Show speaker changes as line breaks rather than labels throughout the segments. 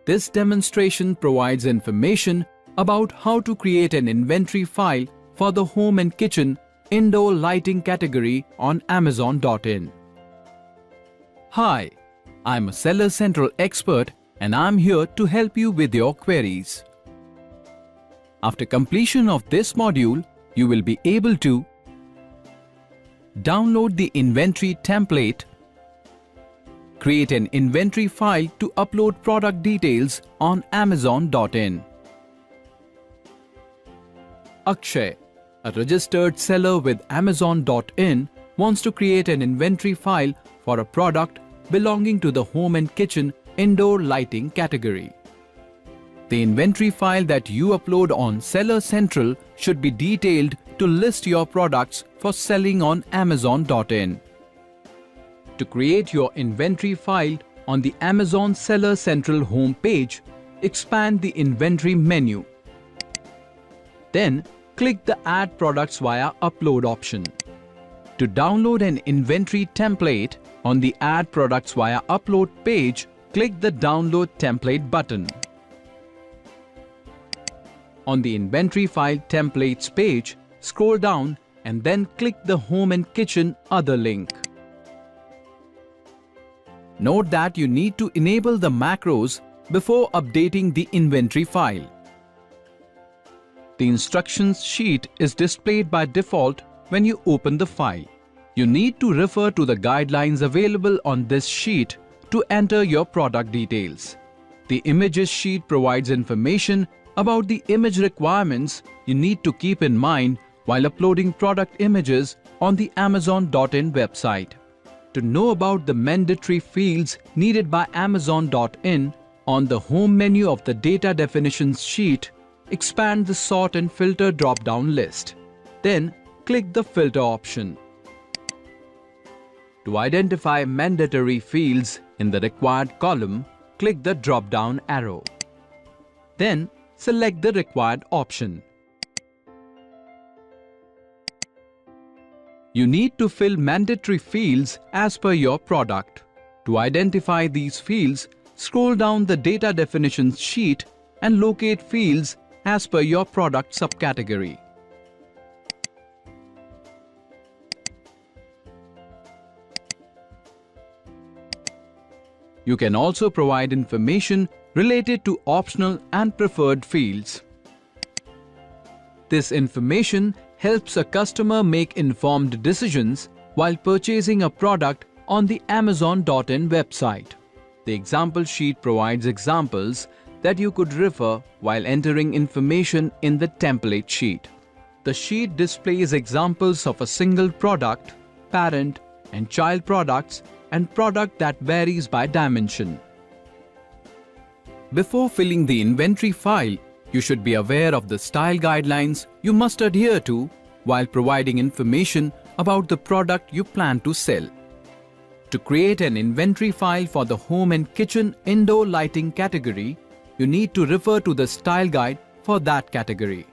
This demonstration provides information about how to create an inventory file for the home and kitchen indoor lighting category on Amazon.in. Hi, I'm a Seller Central expert and I'm here to help you with your queries. After completion of this module, you will be able to download the inventory template, create an inventory file to upload product details on Amazon.in. Akshay, a registered seller with Amazon.in, wants to create an inventory file for a product belonging to the home and kitchen indoor lighting category. The inventory file that you upload on Seller Central should be detailed to list your products for selling on Amazon.in. To create your inventory file on the Amazon Seller Central homepage, expand the inventory menu. Then click the Add Products via Upload option. To download an inventory template on the Add Products via Upload page, click the Download Template button. On the Inventory File Templates page, scroll down and then click the Home and Kitchen Other link. Note that you need to enable the macros before updating the inventory file. The instructions sheet is displayed by default when you open the file. You need to refer to the guidelines available on this sheet to enter your product details. The Images sheet provides information about the image requirements you need to keep in mind while uploading product images on the Amazon.in website. To know about the mandatory fields needed by Amazon.in, on the home menu of the Data Definitions sheet, expand the Sort and Filter drop-down list. Then click the Filter option. To identify mandatory fields in the required column, click the drop-down arrow. Then select the required option. You need to fill mandatory fields as per your product. To identify these fields, scroll down the Data Definitions sheet and locate fields as per your product subcategory. You can also provide information related to optional and preferred fields. This information helps a customer make informed decisions while purchasing a product on the Amazon.in website. The example sheet provides examples that you could refer while entering information in the template sheet. The sheet displays examples of a single product, parent and child products, and product that varies by dimension. Before filling the inventory file, you should be aware of the style guidelines you must adhere to while providing information about the product you plan to sell. To create an inventory file for the home and kitchen indoor lighting category, you need to refer to the style guide for that category.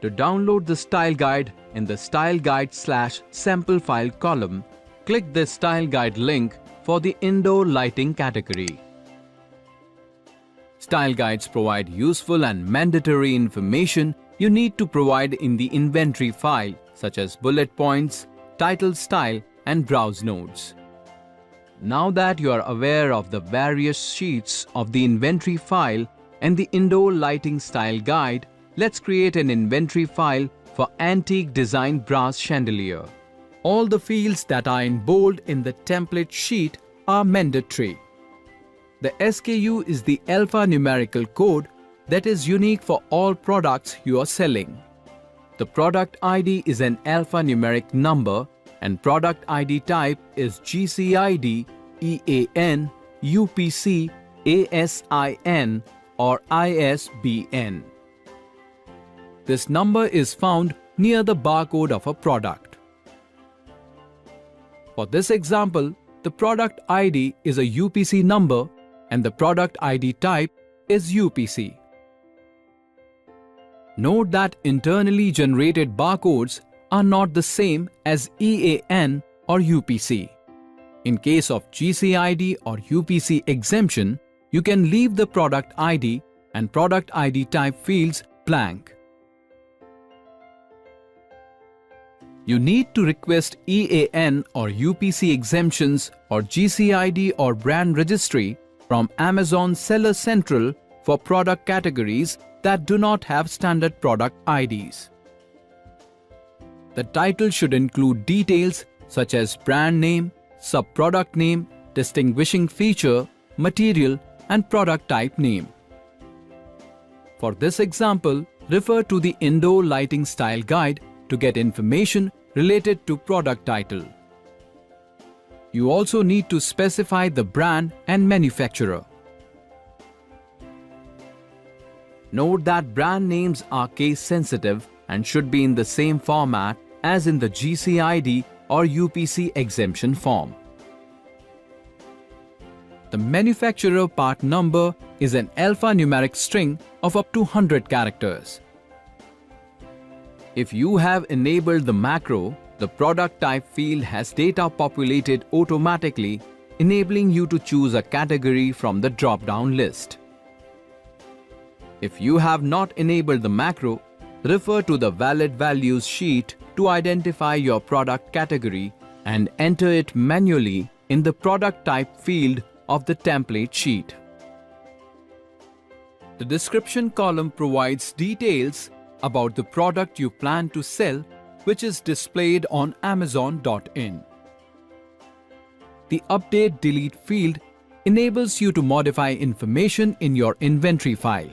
To download the style guide in the Style Guide/Sample File column, click the Style Guide link for the indoor lighting category. Style guides provide useful and mandatory information you need to provide in the inventory file, such as bullet points, title style, and browse nodes. Now that you are aware of the various sheets of the inventory file and the indoor lighting style guide, let's create an inventory file for antique design brass chandelier. All the fields that are in bold in the template sheet are mandatory. The SKU is the alphanumerical code that is unique for all products you are selling. The product ID is an alphanumeric number and product ID type is GCID, EAN, UPC, ASIN or ISBN. This number is found near the barcode of a product. For this example, the product ID is a UPC number and the product ID type is UPC. Note that internally generated barcodes are not the same as EAN or UPC. In case of GCID or UPC exemption, you can leave the product ID and product ID type fields blank. You need to request EAN or UPC exemptions or GCID or brand registry from Amazon Seller Central for product categories that do not have standard product IDs. The title should include details such as brand name, sub-product name, distinguishing feature, material, and product type name. For this example, refer to the Indoor Lighting Style Guide to get information related to product title. You also need to specify the brand and manufacturer. Note that brand names are case sensitive and should be in the same format as in the GCID or UPC exemption form. The manufacturer part number is an alphanumeric string of up to 100 characters. If you have enabled the macro, the product type field has data populated automatically, enabling you to choose a category from the drop-down list. If you have not enabled the macro, refer to the valid values sheet to identify your product category and enter it manually in the product type field of the template sheet. The description column provides details about the product you plan to sell, which is displayed on Amazon.in. The Update Delete field enables you to modify information in your inventory file.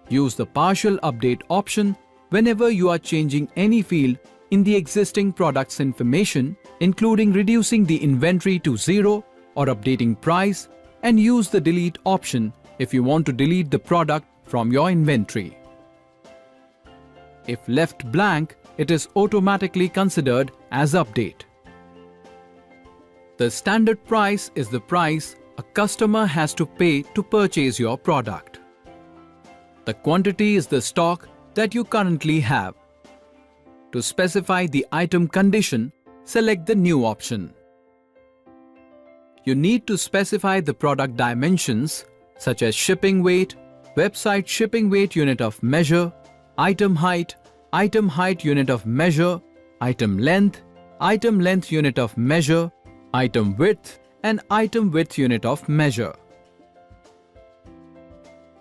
Use the Partial Update option whenever you are changing any field in the existing product's information, including reducing the inventory to 0 or updating price, and use the Delete option if you want to delete the product from your inventory. If left blank, it is automatically considered as update. The standard price is the price a customer has to pay to purchase your product. The quantity is the stock that you currently have. To specify the item condition, select the New option. You need to specify the product dimensions such as shipping weight, website shipping weight unit of measure, item height unit of measure, item length unit of measure, item width, and item width unit of measure.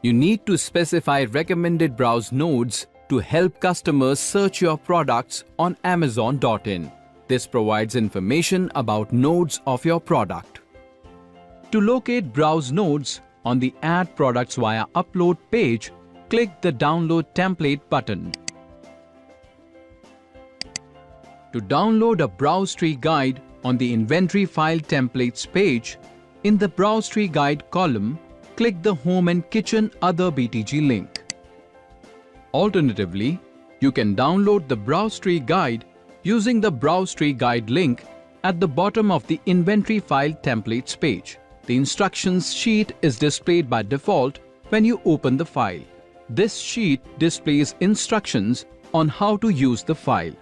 You need to specify recommended browse nodes to help customers search your products on Amazon.in. This provides information about nodes of your product. To locate browse nodes on the Add Products via Upload page, click the Download Template button. To download a Browse Tree Guide on the Inventory File Templates page, in the Browse Tree Guide column, click the Home and Kitchen Other BTG link. Alternatively, you can download the Browse Tree Guide using the Browse Tree Guide link at the bottom of the Inventory File Templates page. The instructions sheet is displayed by default when you open the file. This sheet displays instructions on how to use the file.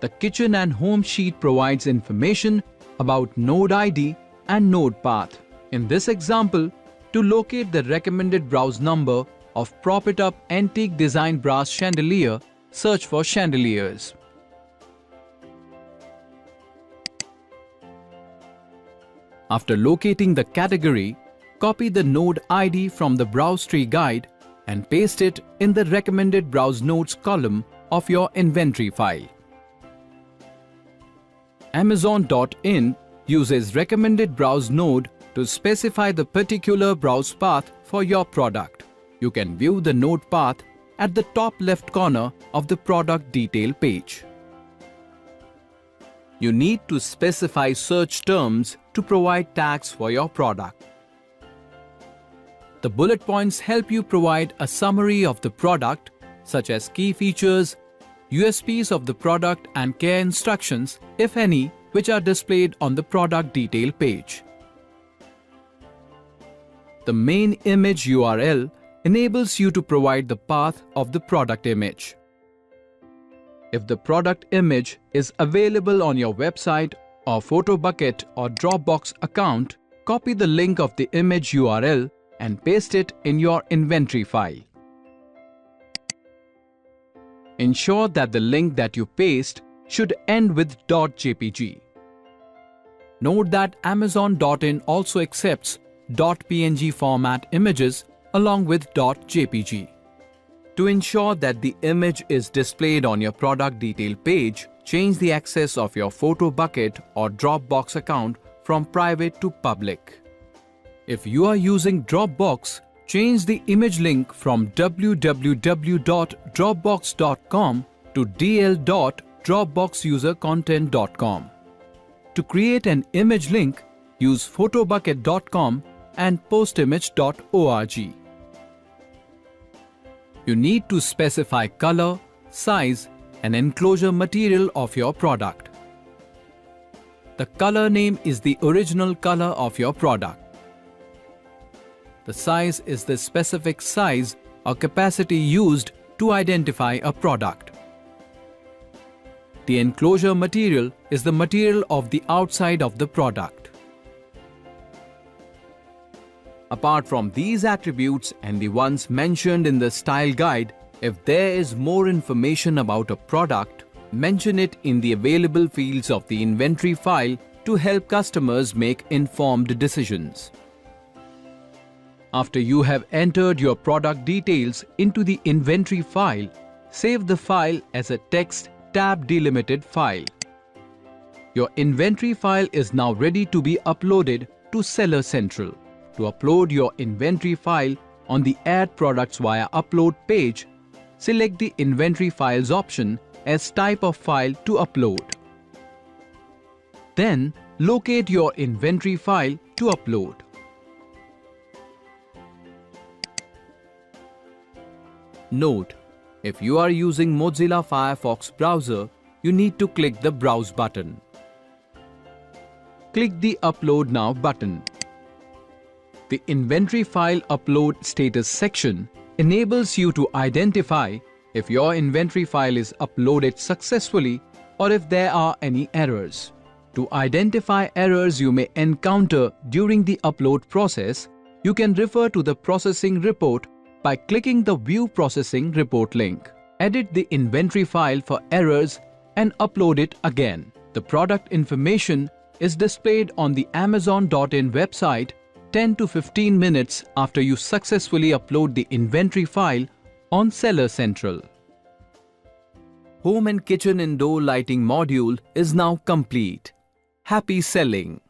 The Kitchen and Home sheet provides information about node ID and node path. In this example, to locate the recommended browse number of Prop It Up Antique Design Brass Chandelier, search for chandeliers. After locating the category, copy the node ID from the Browse Tree Guide and paste it in the Recommended Browse Nodes column of your inventory file. Amazon.in uses Recommended Browse Node to specify the particular browse path for your product. You can view the node path at the top left corner of the product detail page. You need to specify search terms to provide tags for your product. The bullet points help you provide a summary of the product, such as key features, USPs of the product, and care instructions, if any, which are displayed on the product detail page. The main image URL enables you to provide the path of the product image. If the product image is available on your website or PhotoBucket or Dropbox account, copy the link of the image URL and paste it in your inventory file. Ensure that the link that you paste should end with .jpg. Note that Amazon.in also accepts .png format images along with .jpg. To ensure that the image is displayed on your product detail page, change the access of your photo bucket or Dropbox account from private to public. If you are using Dropbox, change the image link from www.dropbox.com to dl.dropboxusercontent.com. To create an image link, use photobucket.com and postimage.org. You need to specify color, size, and enclosure material of your product. The color name is the original color of your product. The size is the specific size or capacity used to identify a product. The enclosure material is the material of the outside of the product. Apart from these attributes and the ones mentioned in the style guide, if there is more information about a product, mention it in the available fields of the inventory file to help customers make informed decisions. After you have entered your product details into the inventory file, save the file as a text tab delimited file. Your inventory file is now ready to be uploaded to Seller Central. To upload your inventory file on the Add Products via Upload page, select the Inventory Files option as type of file to upload. Then, locate your inventory file to upload. Note: if you are using Mozilla Firefox browser, you need to click the Browse button. Click the Upload Now button. The Inventory File Upload Status section enables you to identify if your inventory file is uploaded successfully or if there are any errors. To identify errors you may encounter during the upload process, you can refer to the processing report by clicking the View Processing Report link. Edit the inventory file for errors and upload it again. The product information is displayed on the Amazon.in website 10 to 15 minutes after you successfully upload the inventory file on Seller Central. Home and kitchen indoor lighting module is now complete. Happy selling!